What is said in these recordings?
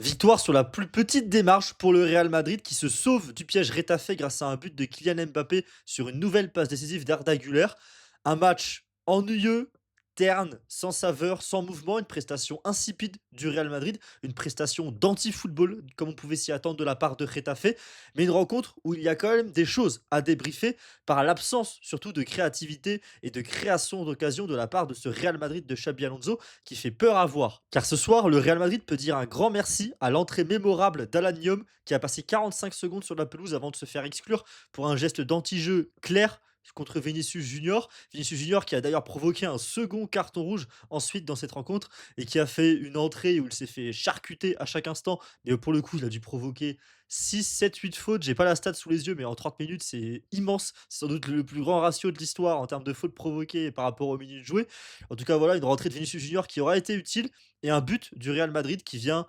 Victoire sur la plus petite démarche pour le Real Madrid qui se sauve du piège Retafe grâce à un but de Kylian Mbappé sur une nouvelle passe décisive d'Arda Güler. Un match ennuyeux, terne, sans saveur, sans mouvement, une prestation insipide du Real Madrid, une prestation d'anti-football comme on pouvait s'y attendre de la part de Retafe, mais une rencontre où il y a quand même des choses à débriefer par l'absence surtout de créativité et de création d'occasion de la part de ce Real Madrid de Xabi Alonso qui fait peur à voir. Car ce soir, le Real Madrid peut dire un grand merci à l'entrée mémorable d'Alan Nyom qui a passé 45 secondes sur la pelouse avant de se faire exclure pour un geste d'anti-jeu clair contre Vinicius Junior. Vinicius Junior qui a d'ailleurs provoqué un second carton rouge ensuite dans cette rencontre et qui a fait une entrée où il s'est fait charcuter à chaque instant. Mais pour le coup, il a dû provoquer 6, 7, 8 fautes. J'ai pas la stat sous les yeux, mais en 30 minutes, c'est immense. C'est sans doute le plus grand ratio de l'histoire en termes de fautes provoquées par rapport aux minutes jouées. En tout cas, voilà, une rentrée de Vinicius Junior qui aura été utile et un but du Real Madrid qui vient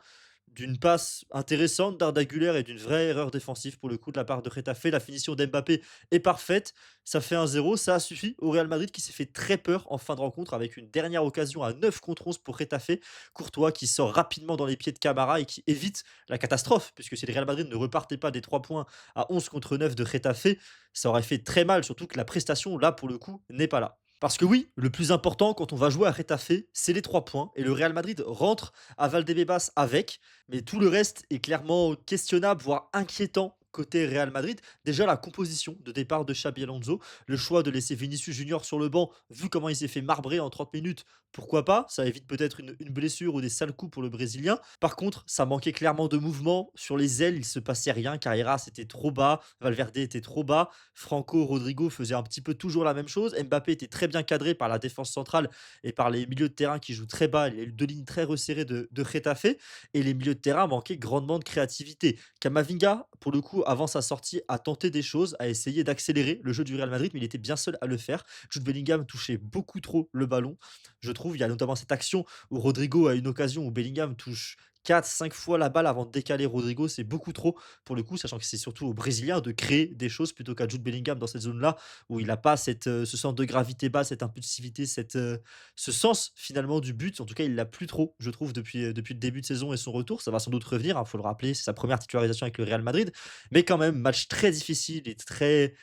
d'une passe intéressante d'Arda Güler et d'une vraie erreur défensive pour le coup de la part de Getafe. La finition d'Mbappé est parfaite, ça fait 1-0, ça a suffi au Real Madrid qui s'est fait très peur en fin de rencontre avec une dernière occasion à 9 contre 11 pour Getafe. Courtois qui sort rapidement dans les pieds de Camara et qui évite la catastrophe, puisque si le Real Madrid ne repartait pas des 3 points à 11 contre 9 de Getafe, ça aurait fait très mal, surtout que la prestation, là, pour le coup, n'est pas là. Parce que oui, le plus important quand on va jouer à Getafe, c'est les 3 points. Et le Real Madrid rentre à Valdebebas avec, mais tout le reste est clairement questionnable, voire inquiétant côté Real Madrid. Déjà la composition de départ de Xabi Alonso, le choix de laisser Vinicius Junior sur le banc, vu comment il s'est fait marbrer en 30 minutes, pourquoi pas? Ça évite peut-être une blessure ou des sales coups pour le Brésilien. Par contre, ça manquait clairement de mouvement. Sur les ailes, il se passait rien. Carreras était trop bas, Valverde était trop bas, Franco, Rodrigo faisaient un petit peu toujours la même chose. Mbappé était très bien cadré par la défense centrale et par les milieux de terrain qui jouent très bas, les deux lignes très resserrées de Getafe. Et les milieux de terrain manquaient grandement de créativité. Kamavinga, pour le coup, avant sa sortie, a tenté des choses, a essayé d'accélérer le jeu du Real Madrid, mais il était bien seul à le faire. Jude Bellingham touchait beaucoup trop le ballon, je trouve. Il y a notamment cette action où Rodrigo a une occasion où Bellingham touche 4, 5 fois la balle avant de décaler Rodrigo. C'est beaucoup trop pour le coup, sachant que c'est surtout aux Brésiliens de créer des choses plutôt qu'à Jude Bellingham dans cette zone-là où il n'a pas ce centre de gravité bas, cette impulsivité, ce sens finalement du but. En tout cas, il l'a plus trop, je trouve, depuis le début de saison et son retour. Ça va sans doute revenir, il faut le rappeler, c'est sa première titularisation avec le Real Madrid. Mais quand même, match très difficile et très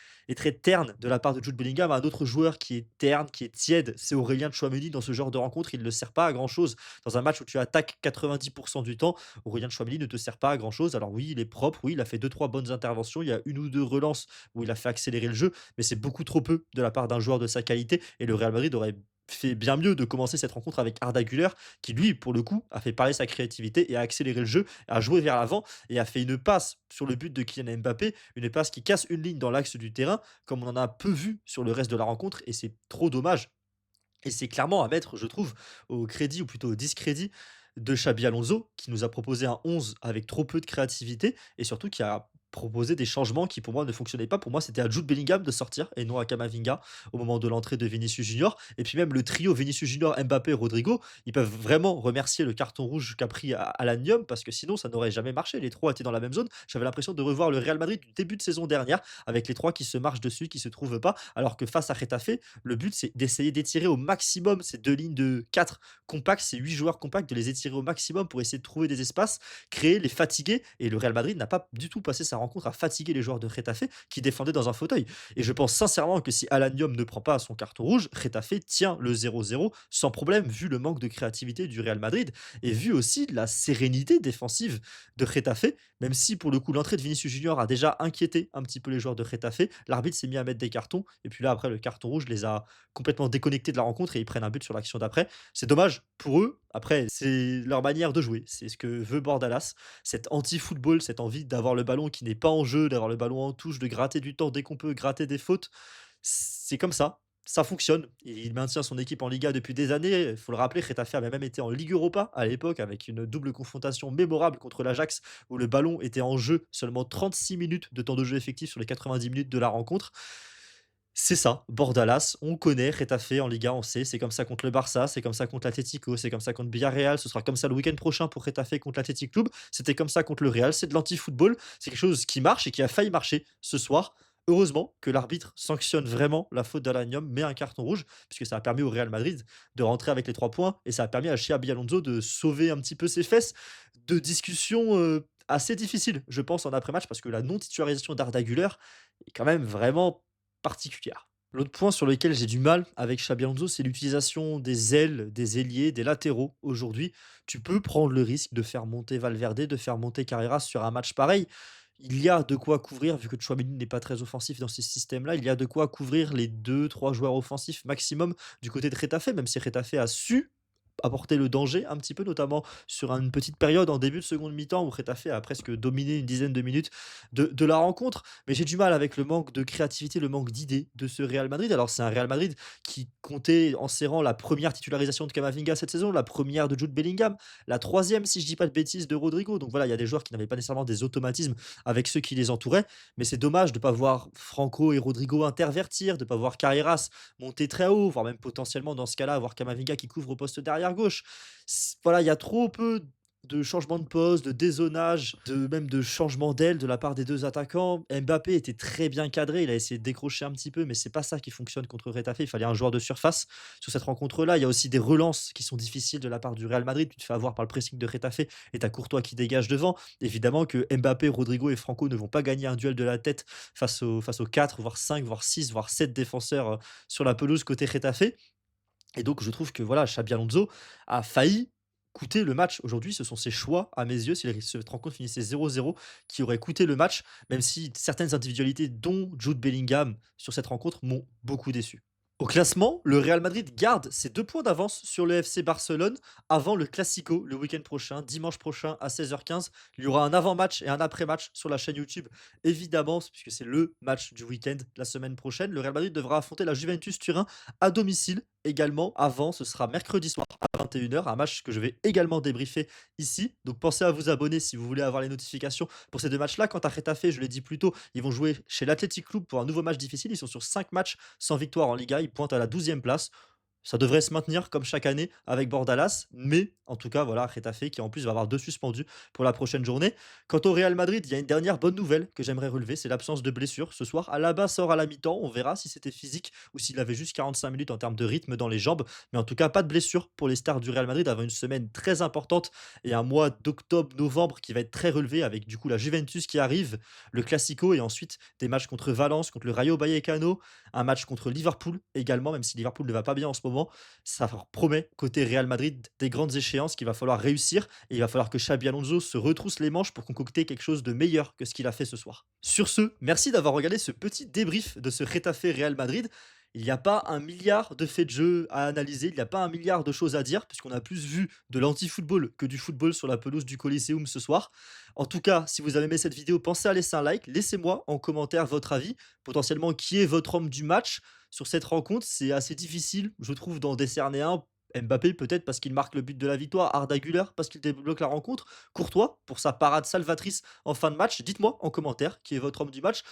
terne de la part de Jude Bellingham. Un autre joueur qui est terne, qui est tiède, c'est Aurélien Tchouaméni. Dans ce genre de rencontre, il ne sert pas à grand-chose. Dans un match où tu attaques 90% du temps, Aurélien Tchouaméni ne te sert pas à grand-chose. Alors oui, il est propre, oui, il a fait deux trois bonnes interventions. Il y a une ou deux relances où il a fait accélérer le jeu, mais c'est beaucoup trop peu de la part d'un joueur de sa qualité. Et le Real Madrid aurait fait bien mieux de commencer cette rencontre avec Arda Güler, qui lui, pour le coup, a fait parler sa créativité et a accéléré le jeu, a joué vers l'avant et a fait une passe sur le but de Kylian Mbappé, une passe qui casse une ligne dans l'axe du terrain, comme on en a peu vu sur le reste de la rencontre, et c'est trop dommage. Et c'est clairement à mettre, je trouve, au crédit ou plutôt au discrédit de Xabi Alonso, qui nous a proposé un 11 avec trop peu de créativité et surtout qui a proposé des changements qui pour moi ne fonctionnaient pas. Pour moi, c'était à Jude Bellingham de sortir et non à Kamavinga au moment de l'entrée de Vinicius Junior. Et puis même le trio Vinicius Junior, Mbappé, Rodrigo, ils peuvent vraiment remercier le carton rouge qu'a pris à l'Anium parce que sinon ça n'aurait jamais marché. Les trois étaient dans la même zone. J'avais l'impression de revoir le Real Madrid du début de saison dernière avec les trois qui se marchent dessus, qui se trouvent pas, alors que face à Retafe, le but, c'est d'essayer d'étirer au maximum ces deux lignes de 4 compacts, ces 8 joueurs compacts, de les étirer au maximum pour essayer de trouver des espaces, créer, les fatiguer. Et le Real Madrid n'a pas du tout passé sa rencontre à fatiguer les joueurs de Retafe qui défendaient dans un fauteuil. Et je pense sincèrement que si Alanium ne prend pas son carton rouge, Retafe tient le 0-0 sans problème, vu le manque de créativité du Real Madrid et vu aussi la sérénité défensive de Retafe, même si pour le coup l'entrée de Vinicius Junior a déjà inquiété un petit peu les joueurs de Retafe. L'arbitre s'est mis à mettre des cartons et puis là après le carton rouge les a complètement déconnectés de la rencontre et ils prennent un but sur l'action d'après. C'est dommage pour eux. Après, c'est leur manière de jouer. C'est ce que veut Bordalas. Cet anti-football, cette envie d'avoir le ballon qui n'est pas en jeu, d'avoir le ballon en touche, de gratter du temps dès qu'on peut, gratter des fautes. C'est comme ça. Ça fonctionne. Il maintient son équipe en Liga depuis des années. Il faut le rappeler, Retafe avait même été en Ligue Europa à l'époque avec une double confrontation mémorable contre l'Ajax où le ballon était en jeu seulement 36 minutes de temps de jeu effectif sur les 90 minutes de la rencontre. C'est ça, Bordalas, on connaît Retafe en Liga, on sait, c'est comme ça contre le Barça, c'est comme ça contre l'Atlético, c'est comme ça contre Villarreal, ce sera comme ça le week-end prochain pour Retafe contre l'Athletic Club, c'était comme ça contre le Real, c'est de l'anti-football, c'est quelque chose qui marche et qui a failli marcher ce soir. Heureusement que l'arbitre sanctionne vraiment la faute d'Alanyom, met un carton rouge, puisque ça a permis au Real Madrid de rentrer avec les 3 points et ça a permis à Xabi Alonso de sauver un petit peu ses fesses de discussions, assez difficiles, je pense, en après-match parce que la non-titularisation d'Arda Güler est quand même vraiment particulière. L'autre point sur lequel j'ai du mal avec Xabi Alonso, c'est l'utilisation des ailes, des ailiers, des latéraux. Aujourd'hui, tu peux prendre le risque de faire monter Valverde, de faire monter Carreras sur un match pareil. Il y a de quoi couvrir, vu que Tchouaméni n'est pas très offensif dans ces systèmes-là, il y a de quoi couvrir les deux, trois joueurs offensifs maximum du côté de Getafe, même si Getafe a su apporter le danger un petit peu, notamment sur une petite période en début de seconde mi-temps où Getafe a presque dominé une dizaine de minutes de la rencontre. Mais j'ai du mal avec le manque de créativité, le manque d'idées de ce Real Madrid. Alors c'est un Real Madrid qui comptait en serrant la première titularisation de Camavinga cette saison, la première de Jude Bellingham, la troisième, si je dis pas de bêtises, de Rodrigo. Donc voilà, il y a des joueurs qui n'avaient pas nécessairement des automatismes avec ceux qui les entouraient. Mais c'est dommage de ne pas voir Franco et Rodrigo intervertir, de ne pas voir Carreras monter très haut, voire même potentiellement dans ce cas-là, avoir Camavinga qui couvre au poste derrière gauche. Voilà, il y a trop peu de changements de poste, de dézonage, même de changement d'aile de la part des deux attaquants. Mbappé était très bien cadré, il a essayé de décrocher un petit peu, mais c'est pas ça qui fonctionne contre Retafe. Il fallait un joueur de surface sur cette rencontre-là. Il y a aussi des relances qui sont difficiles de la part du Real Madrid. Tu te fais avoir par le pressing de Retafe et t'as Courtois qui dégage devant. Évidemment que Mbappé, Rodrigo et Franco ne vont pas gagner un duel de la tête face aux 4, voire 5, voire 6, voire 7 défenseurs sur la pelouse côté Retafe. Et donc je trouve que voilà, Xabi Alonso a failli coûter le match. Aujourd'hui, ce sont ses choix, à mes yeux, si cette rencontre finissait 0-0, qui auraient coûté le match, même si certaines individualités, dont Jude Bellingham, sur cette rencontre, m'ont beaucoup déçu. Au classement, le Real Madrid garde ses 2 points d'avance sur le FC Barcelone avant le Classico le week-end prochain, dimanche prochain à 16h15. Il y aura un avant-match et un après-match sur la chaîne YouTube, évidemment, puisque c'est le match du week-end la semaine prochaine. Le Real Madrid devra affronter la Juventus Turin à domicile également. Avant, ce sera mercredi soir à 21h, un match que je vais également débriefer ici. Donc pensez à vous abonner si vous voulez avoir les notifications pour ces 2 matchs-là. Quant à Getafe, je l'ai dit plus tôt, ils vont jouer chez l'Athletic Club pour un nouveau match difficile. Ils sont sur 5 matchs sans victoire en Liga. Ils pointent à la 12e place. Ça devrait se maintenir comme chaque année avec Bordalas, mais en tout cas, voilà, Getafe qui en plus va avoir 2 suspendus pour la prochaine journée. Quant au Real Madrid, il y a une dernière bonne nouvelle que j'aimerais relever, c'est l'absence de blessure ce soir. Alaba sort à la mi-temps, on verra si c'était physique ou s'il avait juste 45 minutes en termes de rythme dans les jambes, mais en tout cas, pas de blessure pour les stars du Real Madrid avant une semaine très importante et un mois d'octobre-novembre qui va être très relevé avec du coup la Juventus qui arrive, le Classico et ensuite des matchs contre Valence, contre le Rayo Vallecano, un match contre Liverpool également, même si Liverpool ne va pas bien en ce moment. Ça promet, côté Real Madrid, des grandes échéances qu'il va falloir réussir et il va falloir que Xabi Alonso se retrousse les manches pour concocter quelque chose de meilleur que ce qu'il a fait ce soir. Sur ce, merci d'avoir regardé ce petit débrief de ce Getafe Real Madrid. Il n'y a pas un milliard de faits de jeu à analyser, il n'y a pas un milliard de choses à dire, puisqu'on a plus vu de l'anti-football que du football sur la pelouse du Coliseum ce soir. En tout cas, si vous avez aimé cette vidéo, pensez à laisser un like, laissez-moi en commentaire votre avis, potentiellement qui est votre homme du match sur cette rencontre. C'est assez difficile, je trouve, d'en décerner un. Mbappé peut-être parce qu'il marque le but de la victoire, Arda Güler parce qu'il débloque la rencontre, Courtois pour sa parade salvatrice en fin de match. Dites-moi en commentaire qui est votre homme du match.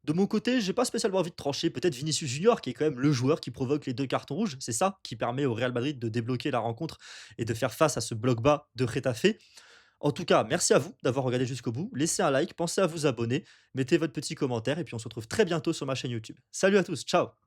De mon côté, j'ai pas spécialement envie de trancher. Peut-être Vinicius Junior, qui est quand même le joueur qui provoque les 2 cartons rouges. C'est ça qui permet au Real Madrid de débloquer la rencontre et de faire face à ce bloc bas de Getafe. En tout cas, merci à vous d'avoir regardé jusqu'au bout. Laissez un like, pensez à vous abonner, mettez votre petit commentaire et puis on se retrouve très bientôt sur ma chaîne YouTube. Salut à tous, ciao!